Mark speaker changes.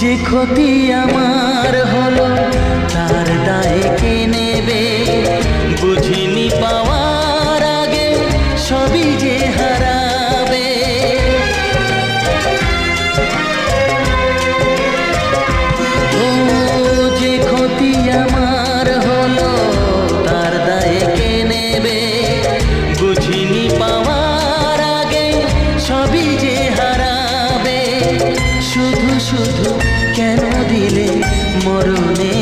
Speaker 1: যে ক্ষতি আমার হলো তার দায় কে নেবে? বুঝিনি পাওয়ার আগে সবই যে হারাবে। ও যে ক্ষতি আমার হলো তার দায় কে নেবে? বুঝিনি পাওয়ার আগে সবই যে হারাবে। শুধু শুধু কেন দিলে মরণে